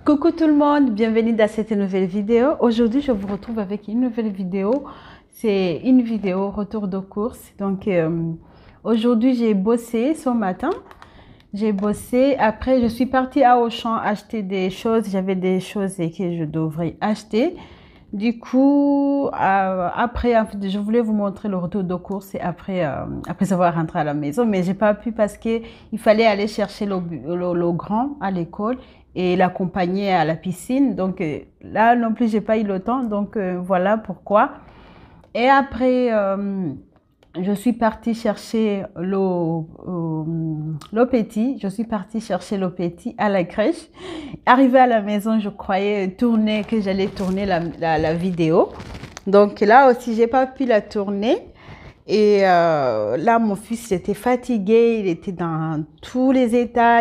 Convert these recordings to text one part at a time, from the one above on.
Coucou tout le monde, bienvenue dans cette nouvelle vidéo. Aujourd'hui, je vous retrouve avec une nouvelle vidéo. C'est une vidéo retour de course. Donc, aujourd'hui, j'ai bossé ce matin. J'ai bossé. Après, je suis partie à Auchan acheter des choses. J'avais des choses que je devrais acheter. Du coup, après, en fait, je voulais vous montrer le retour de course et après avoir rentré à la maison. Mais j'ai pas pu parce qu'il fallait aller chercher le grand à l'école et l'accompagner à la piscine. Donc là non plus, j'ai pas eu le temps. Donc voilà pourquoi. Et après, je suis partie chercher le petit. Je suis partie chercher le petit à la crèche. Arrivée à la maison, je croyais que j'allais tourner la vidéo. Donc là aussi, j'ai pas pu la tourner. Et là, mon fils était fatigué. Il était dans tous les états.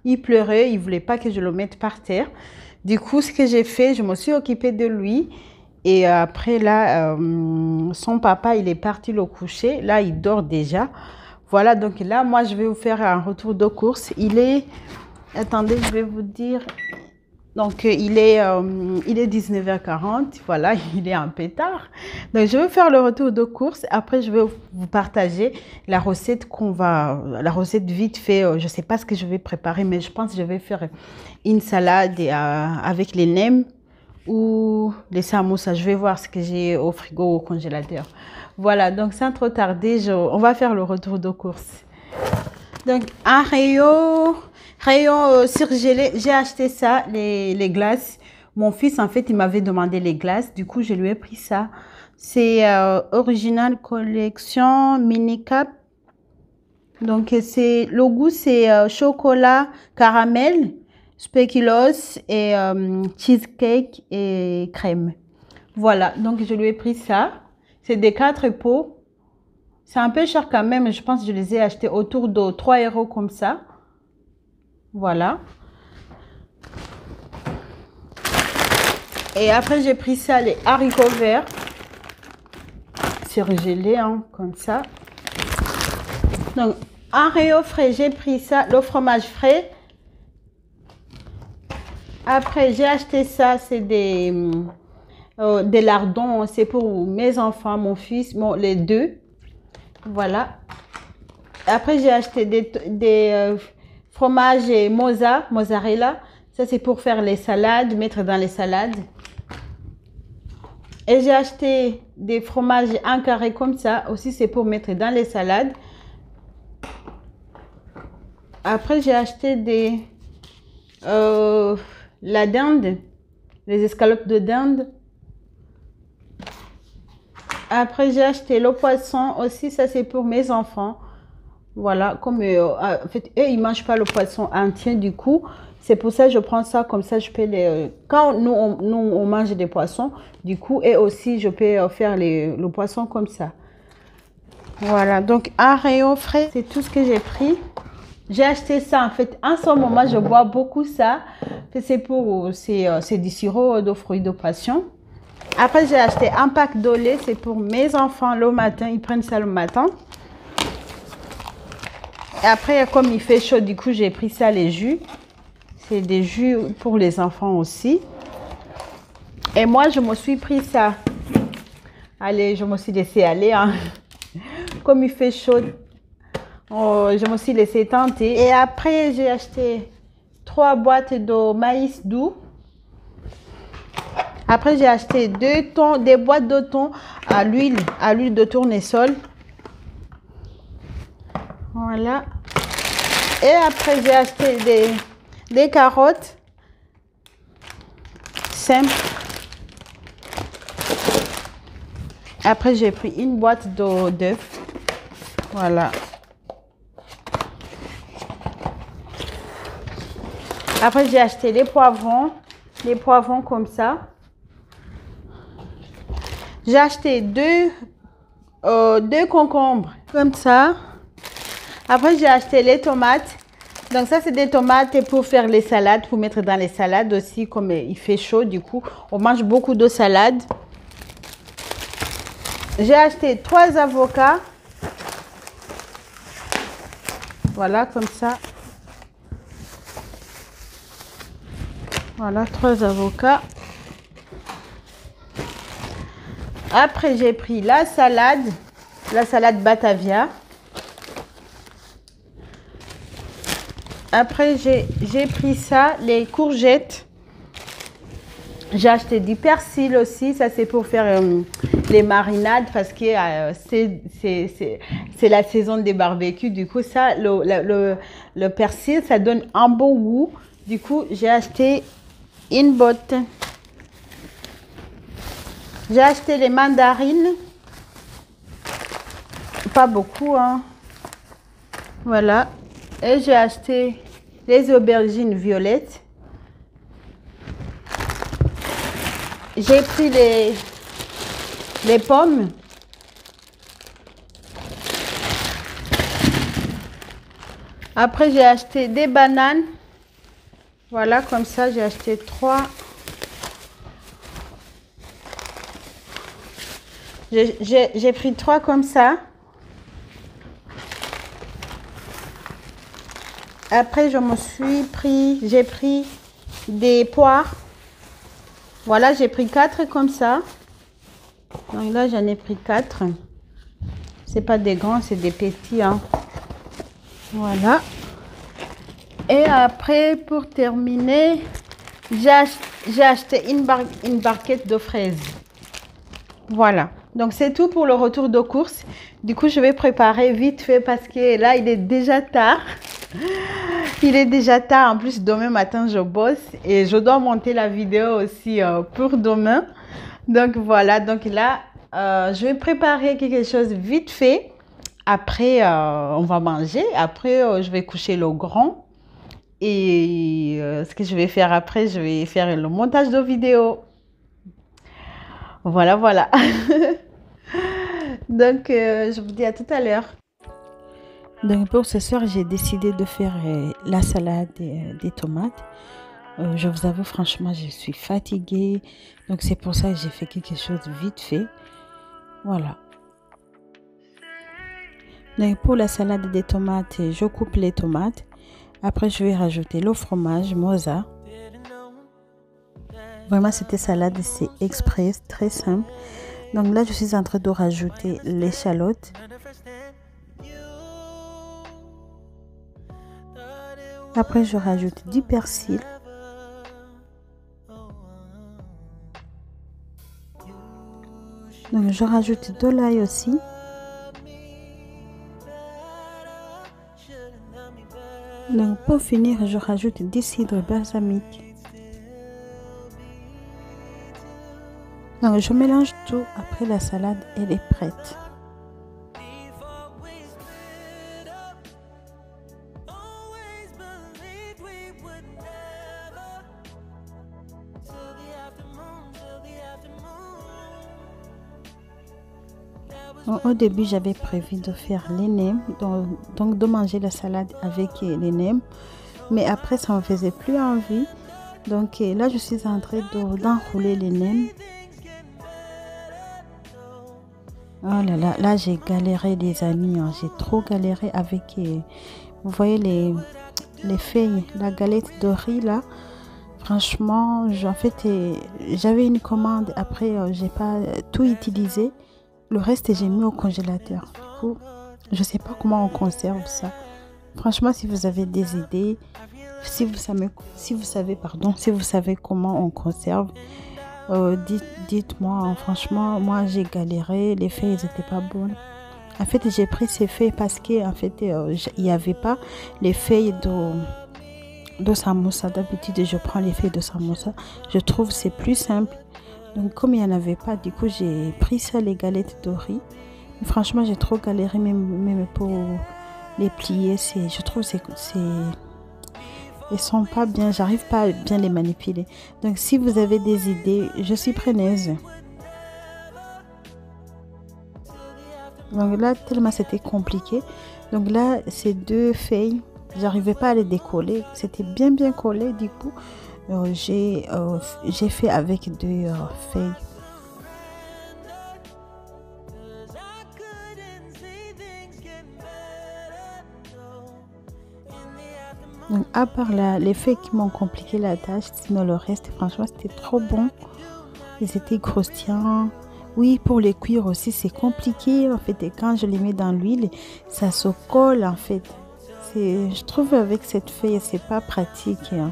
Il pleurait. Il voulait pas que je le mette par terre. Du coup, ce que j'ai fait, je me suis occupée de lui. Et après, là, son papa, il est parti le coucher. Là, il dort déjà. Voilà, donc là, moi, je vais vous faire un retour de course. Il est... Attendez, je vais vous dire... Donc, il est 19h40. Voilà, il est un peu tard. Donc, je vais faire le retour de course. Après, je vais vous partager la recette La recette vite fait. Je ne sais pas ce que je vais préparer, mais je pense que je vais faire une salade avec les nems ou les samoussas. Je vais voir ce que j'ai au frigo ou au congélateur. Voilà, donc sans trop tarder, on va faire le retour de course. Donc, un rayon surgelé, j'ai acheté ça, les glaces. Mon fils, en fait, il m'avait demandé les glaces. Du coup, je lui ai pris ça. C'est Original Collection Mini Cap. Donc, le goût, c'est chocolat, caramel, spéculoos et cheesecake et crème. Voilà, donc je lui ai pris ça. C'est des 4 pots. C'est un peu cher quand même. Je pense que je les ai achetés autour de 3 € comme ça. Voilà. Et après, j'ai pris ça, les haricots verts. Surgelés, hein, comme ça. Donc, un rayon frais, j'ai pris ça, le fromage frais. Après, j'ai acheté ça, c'est des lardons. C'est pour mes enfants, mon fils, les deux. Voilà. Après, j'ai acheté des fromages et mozzarella. Ça, c'est pour faire les salades, mettre dans les salades. Et j'ai acheté des fromages en carré comme ça. Aussi, c'est pour mettre dans les salades. Après, j'ai acheté la dinde, les escalopes de dinde. Après, j'ai acheté le poisson aussi. Ça, c'est pour mes enfants. Voilà, comme en fait, eux, ils ne mangent pas le poisson entier, du coup, c'est pour ça que je prends ça, comme ça, je peux les... Quand on mange des poissons, du coup, et aussi, je peux faire le poisson comme ça. Voilà, donc un rayon frais, c'est tout ce que j'ai pris. J'ai acheté ça, en fait, en ce moment, je bois beaucoup ça. C'est du sirop de fruits de passion. Après, j'ai acheté un pack de lait, c'est pour mes enfants le matin, ils prennent ça le matin. Et après, comme il fait chaud, du coup, j'ai pris ça, les jus. C'est des jus pour les enfants aussi. Et moi, je me suis pris ça. Allez, je me suis laissé aller. Hein. Comme il fait chaud, je me suis laissé tenter. Et après, j'ai acheté 3 boîtes de maïs doux. Après, j'ai acheté des boîtes de thon à l'huile de tournesol. Voilà. Et après, j'ai acheté des carottes simples. Après, j'ai pris une boîte d'œufs. Voilà. Après, j'ai acheté les poivrons comme ça. J'ai acheté deux concombres comme ça. Après, j'ai acheté les tomates. Donc ça, c'est des tomates pour faire les salades, pour mettre dans les salades aussi, comme il fait chaud, du coup, on mange beaucoup de salade. J'ai acheté 3 avocats. Voilà, comme ça. Voilà, 3 avocats. Après, j'ai pris la salade Batavia. Après, j'ai pris ça, les courgettes. J'ai acheté du persil aussi. Ça, c'est pour faire les marinades parce que c'est la saison des barbecues. Du coup, ça, le persil, ça donne un bon goût. Du coup, j'ai acheté une botte. J'ai acheté les mandarines. Pas beaucoup, hein. Voilà. Et j'ai acheté les aubergines violettes. J'ai pris les pommes. Après, j'ai acheté des bananes. Voilà, comme ça, j'ai acheté 3. J'ai pris 3 comme ça. Après, j'ai pris des poires. Voilà, j'ai pris 4 comme ça. Donc là, j'en ai pris 4. C'est pas des grands, c'est des petits, hein. Voilà. Et après, pour terminer, j'ai acheté une barquette de fraises. Voilà. Donc, c'est tout pour le retour de course. Du coup, je vais préparer vite fait parce que là, il est déjà tard. Il est déjà tard. En plus, demain matin, je bosse et je dois monter la vidéo aussi pour demain. Donc, voilà. Donc là, je vais préparer quelque chose vite fait. Après, on va manger. Après, je vais coucher le grand. Et ce que je vais faire après, je vais faire le montage de vidéo. Voilà, voilà. Donc, je vous dis à tout à l'heure. Donc, pour ce soir, j'ai décidé de faire la salade des tomates. Je vous avoue, franchement, je suis fatiguée. Donc, c'est pour ça que j'ai fait quelque chose vite fait. Voilà. Donc, pour la salade des tomates, je coupe les tomates. Après, je vais rajouter le fromage Moza. Vraiment, cette salade, c'est express, très simple. Donc là, je suis en train de rajouter l'échalote. Après, je rajoute du persil. Donc, je rajoute de l'ail aussi. Donc, pour finir, je rajoute du cidre balsamique. Donc, je mélange tout. Après, la salade, elle est prête. Au début, j'avais prévu de faire les nems, donc de manger la salade avec les nems. Mais après, ça ne me faisait plus envie. Donc là, je suis en train d'enrouler les nems. Oh là là, là j'ai galéré les amis, hein. J'ai trop galéré avec, vous voyez les feuilles, la galette de riz là. Franchement, en fait, j'avais une commande, après j'ai pas tout utilisé. Le reste, j'ai mis au congélateur. Du coup, je sais pas comment on conserve ça. Franchement, si vous avez des idées, si vous savez comment on conserve, dites-moi. Franchement, moi, j'ai galéré. Les feuilles, elles n'étaient pas bonnes. En fait, j'ai pris ces feuilles parce que, en fait, il n'y avait pas les feuilles de samosa. D'habitude, je prends les feuilles de samosa. Je trouve que c'est plus simple. Donc, comme il n'y en avait pas, du coup, j'ai pris ça, les galettes de riz. Mais franchement, j'ai trop galéré, même pour les plier. Je trouve que ils sont pas bien. J'arrive pas à bien les manipuler. Donc, si vous avez des idées, je suis preneuse. Donc là, tellement c'était compliqué. Donc là, ces 2 feuilles, j'arrivais pas à les décoller. C'était bien collé, du coup. J'ai fait avec 2 feuilles. Donc, à part les faits qui m'ont compliqué la tâche, sinon le reste, franchement, c'était trop bon. Ils étaient croustillants. Oui, pour les cuire aussi, c'est compliqué en fait. Et quand je les mets dans l'huile, ça se colle en fait. Je trouve avec cette feuille, c'est pas pratique, hein.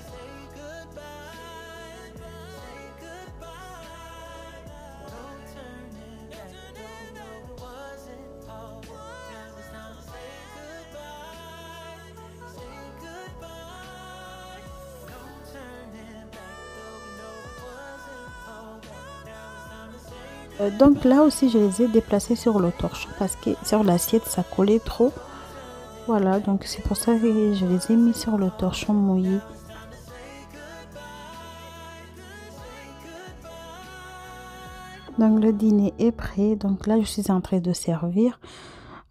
Donc là aussi, je les ai déplacés sur le torchon parce que sur l'assiette, ça collait trop. Voilà, donc c'est pour ça que je les ai mis sur le torchon mouillé. Donc le dîner est prêt. Donc là, je suis en train de servir.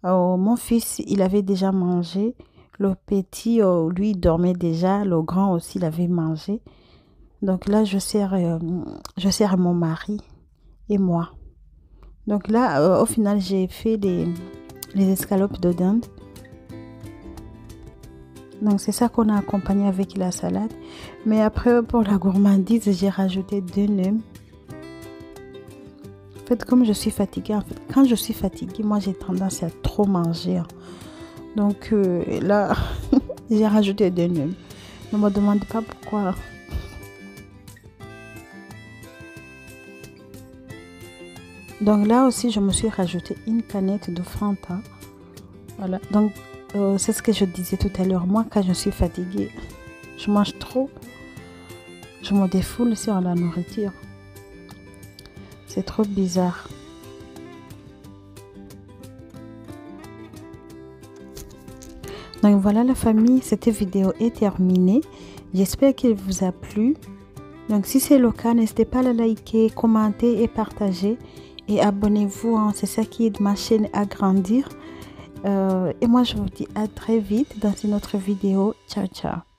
Mon fils, il avait déjà mangé. Le petit, lui, il dormait déjà. Le grand aussi, il avait mangé. Donc là, je sers mon mari et moi. Donc là, au final, j'ai fait les escalopes de dinde. Donc c'est ça qu'on a accompagné avec la salade. Mais après, pour la gourmandise, j'ai rajouté 2 nems. En fait, comme je suis fatiguée, quand je suis fatiguée, moi j'ai tendance à trop manger, hein. Donc là, j'ai rajouté 2 nems. Ne me demande pas pourquoi. Donc là aussi, je me suis rajouté une canette de Fanta. Voilà. Donc c'est ce que je disais tout à l'heure. Moi, quand je suis fatiguée, je mange trop. Je me défoule sur la nourriture. C'est trop bizarre. Donc voilà la famille, cette vidéo est terminée. J'espère qu'elle vous a plu. Donc si c'est le cas, n'hésitez pas à la liker, commenter et partager. Et abonnez-vous, hein, c'est ça qui aide ma chaîne à grandir. Et moi je vous dis à très vite dans une autre vidéo. Ciao ciao.